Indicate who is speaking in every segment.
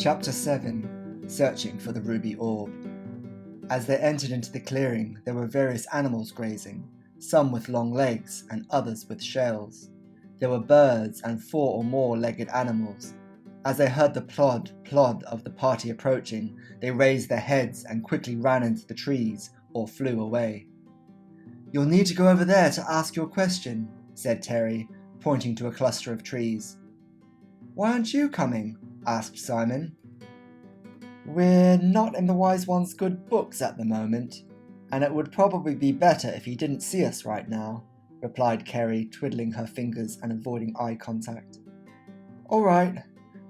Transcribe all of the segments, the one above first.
Speaker 1: Chapter 7 Searching for the Ruby Orb. As they entered into the clearing, there were various animals grazing, some with long legs and others with shells. There were birds and 4 or more legged animals. As they heard the plod of the party approaching, they raised their heads and quickly ran into the trees or flew away. "You'll need to go over there to ask your question," said Terry, pointing to a cluster of trees. "Why aren't you coming?" asked Simon. "We're not in the Wise One's good books at the moment, and it would probably be better if he didn't see us right now," replied Kerry, twiddling her fingers and avoiding eye contact. "All right,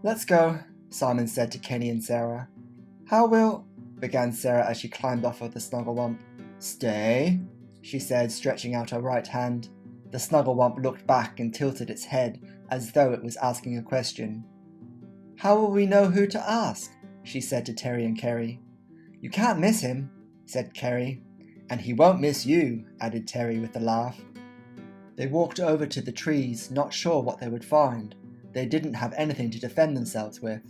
Speaker 1: let's go," Simon said to Kenny and Sarah. "How will—" began Sarah as she climbed off of the Snugglewump. "Stay," she said, stretching out her right hand. The Snugglewump looked back and tilted its head as though it was asking a question. "How will we know who to ask?" she said to Terry and Kerry. "You can't miss him," said Kerry. "And he won't miss you," added Terry with a laugh. They walked over to the trees, not sure what they would find. They didn't have anything to defend themselves with.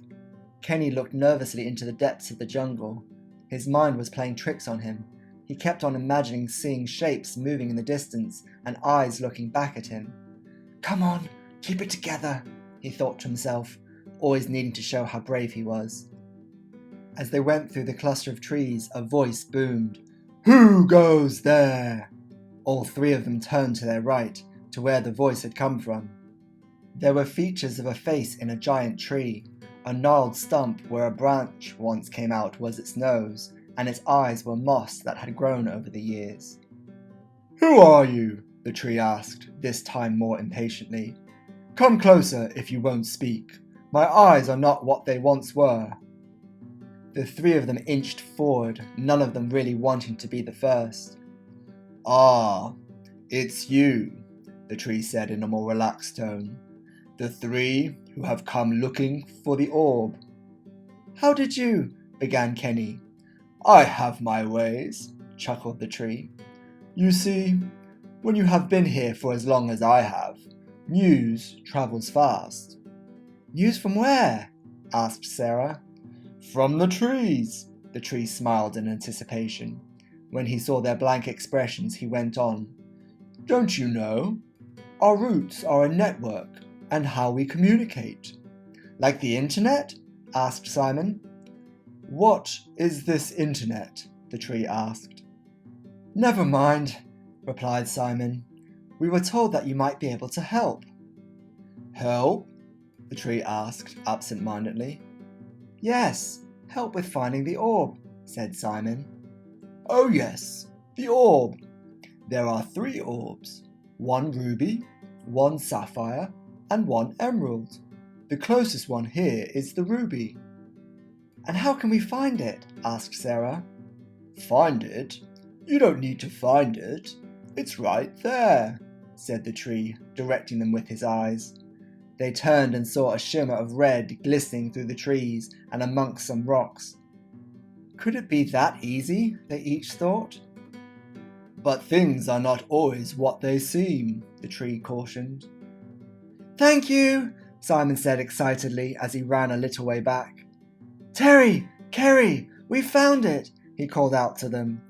Speaker 1: Kenny looked nervously into the depths of the jungle. His mind was playing tricks on him. He kept on imagining seeing shapes moving in the distance and eyes looking back at him. "Come on, keep it together," he thought to himself, always needing to show how brave he was. As they went through the cluster of trees, a voice boomed, "Who goes there?" All 3 of them turned to their right, to where the voice had come from. There were features of a face in a giant tree. A gnarled stump where a branch once came out was its nose, and its eyes were moss that had grown over the years. "Who are you?" the tree asked, this time more impatiently. "Come closer if you won't speak. My eyes are not what they once were." The 3 of them inched forward, none of them really wanting to be the first. "Ah, it's you," the tree said in a more relaxed tone. "The 3 who have come looking for the orb." "How did you—" began Kenny. "I have my ways," chuckled the tree. "You see, when you have been here for as long as I have, news travels fast." "News from where?" asked Sarah. "From the trees," the tree smiled in anticipation. When he saw their blank expressions, he went on. "Don't you know? Our roots are a network, and how we communicate." "Like the internet?" asked Simon. "What is this internet?" the tree asked. "Never mind," replied Simon. "We were told that you might be able to help." "Help?" the tree asked absent-mindedly. "Yes, help with finding the orb," said Simon. "Oh yes, the orb. There are 3 orbs, 1 ruby, 1 sapphire, and 1 emerald. The closest one here is the ruby." "And how can we find it?" asked Sarah. "Find it? You don't need to find it. It's right there," said the tree, directing them with his eyes. They turned and saw a shimmer of red glistening through the trees and amongst some rocks. Could it be that easy, they each thought? "But things are not always what they seem," the tree cautioned. "Thank you," Simon said excitedly as he ran a little way back. "Terry, Kerry, we found it," he called out to them.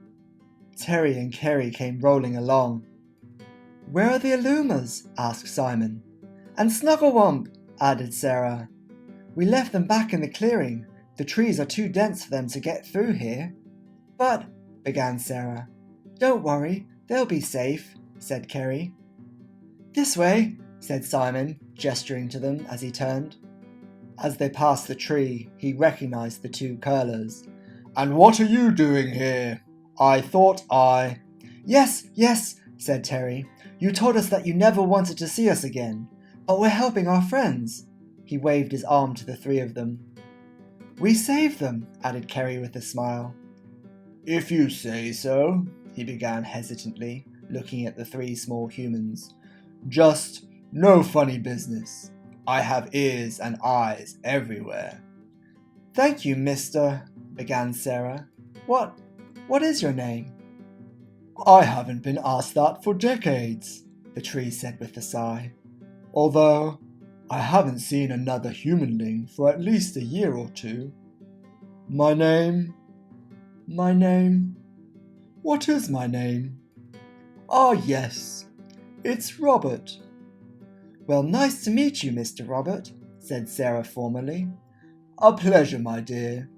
Speaker 1: Terry and Kerry came rolling along. "Where are the Illumas?" asked Simon. "And Snugglewump," added Sarah. "We left them back in the clearing. The trees are too dense for them to get through here." "But—" began Sarah. "Don't worry, they'll be safe," said Kerry. "This way," said Simon, gesturing to them as he turned. As they passed the tree, he recognized the 2 curlers. "And what are you doing here? I thought I—" Yes, said Terry. "You told us that you never wanted to see us again. But we're helping our friends." He waved his arm to the 3 of them. "We saved them," added Kerry with a smile. "If you say so," he began hesitantly, looking at the 3 small humans. "Just no funny business. I have ears and eyes everywhere." "Thank you, Mr. began Sarah. What is your name?" "I haven't been asked that for decades," the tree said with a sigh. "Although I haven't seen another humanling for at least a year or two. My name? What is my name? Ah, yes, it's Robert. Well, nice to meet you, Mr. Robert, said Sarah formally. A pleasure, my dear,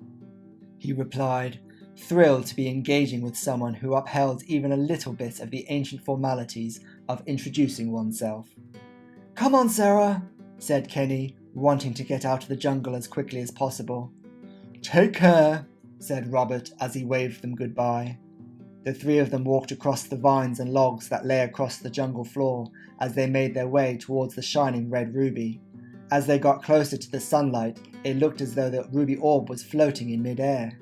Speaker 1: he replied, thrilled to be engaging with someone who upheld even a little bit of the ancient formalities of introducing oneself. Come on, Sarah, said Kenny, wanting to get out of the jungle as quickly as possible. Take care, said Robert as he waved them goodbye. The three of them walked across the vines and logs that lay across the jungle floor as they made their way towards the shining red ruby. As they got closer to the sunlight, it looked as though the ruby orb was floating in mid-air.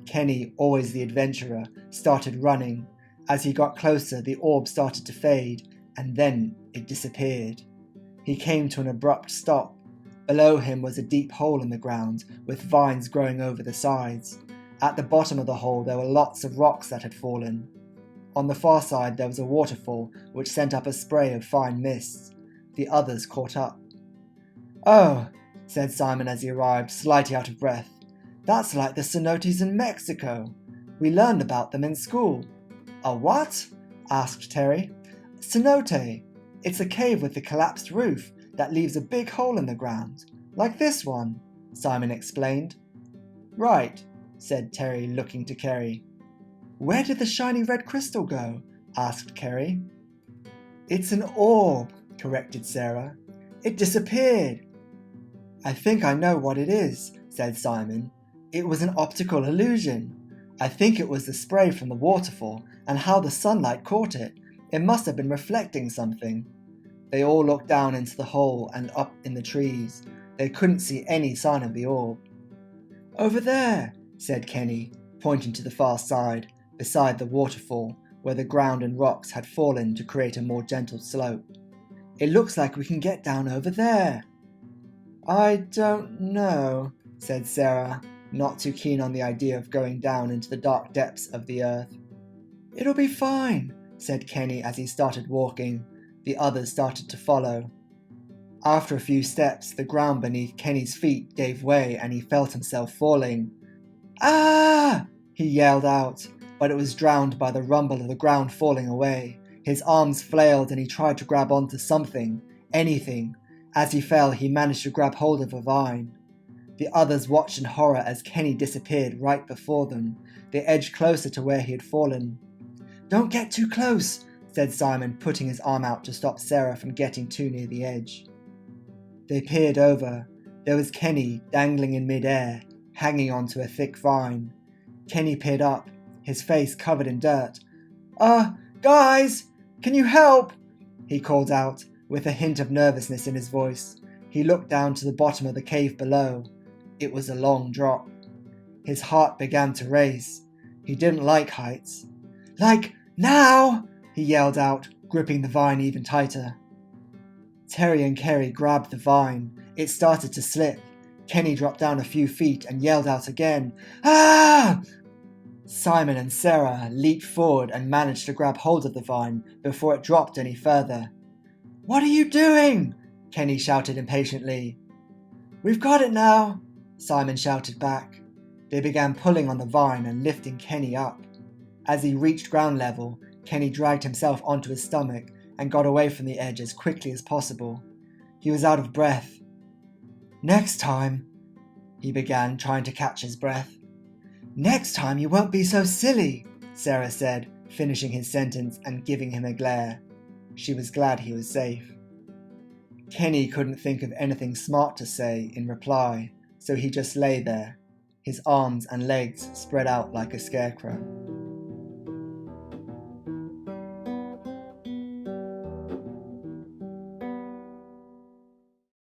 Speaker 1: Kenny, always the adventurer, started running. As he got closer, the orb started to fade, and then it disappeared. He came to an abrupt stop. Below him was a deep hole in the ground, with vines growing over the sides. At the bottom of the hole there were lots of rocks that had fallen. On the far side there was a waterfall, which sent up a spray of fine mist. The others caught up. Oh, said Simon as he arrived, slightly out of breath. That's like the cenotes in Mexico. We learned about them in school. A what? Asked Terry. Cenote. It's a cave with a collapsed roof that leaves a big hole in the ground, like this one, Simon explained. Right, said Terry, looking to Kerry. Where did the shiny red crystal go? Asked Kerry. It's an orb, corrected Sarah. It disappeared. I think I know what it is, said Simon. It was an optical illusion. I think it was the spray from the waterfall and how the sunlight caught it. It must have been reflecting something. They all looked down into the hole and up in the trees. They couldn't see any sign of the orb. Over there, said Kenny, pointing to the far side, beside the waterfall, where the ground and rocks had fallen to create a more gentle slope. It looks like we can get down over there. I don't know, said Sarah, not too keen on the idea of going down into the dark depths of the earth. It'll be fine, said Kenny as he started walking. The others started to follow. After a few steps, the ground beneath Kenny's feet gave way and he felt himself falling. Ah! He yelled out, but it was drowned by the rumble of the ground falling away. His arms flailed and he tried to grab onto something, anything. As he fell, he managed to grab hold of a vine. The others watched in horror as Kenny disappeared right before them. They edged closer to where he had fallen. Don't get too close, said Simon, putting his arm out to stop Sarah from getting too near the edge. They peered over. There was Kenny dangling in mid-air, hanging onto a thick vine. Kenny peered up, his face covered in dirt. Guys, can you help? He called out, with a hint of nervousness in his voice. He looked down to the bottom of the cave below. It was a long drop. His heart began to race. He didn't like heights. Like, now! He yelled out, gripping the vine even tighter. Terry and Kerry grabbed the vine. It started to slip. Kenny dropped down a few feet and yelled out again, Ah! Simon and Sarah leaped forward and managed to grab hold of the vine before it dropped any further. What are you doing? Kenny shouted impatiently. We've got it now, Simon shouted back. They began pulling on the vine and lifting Kenny up. As he reached ground level, Kenny dragged himself onto his stomach and got away from the edge as quickly as possible. He was out of breath. Next time, he began, trying to catch his breath. Next time you won't be so silly, Sarah said, finishing his sentence and giving him a glare. She was glad he was safe. Kenny couldn't think of anything smart to say in reply, so he just lay there, his arms and legs spread out like a scarecrow.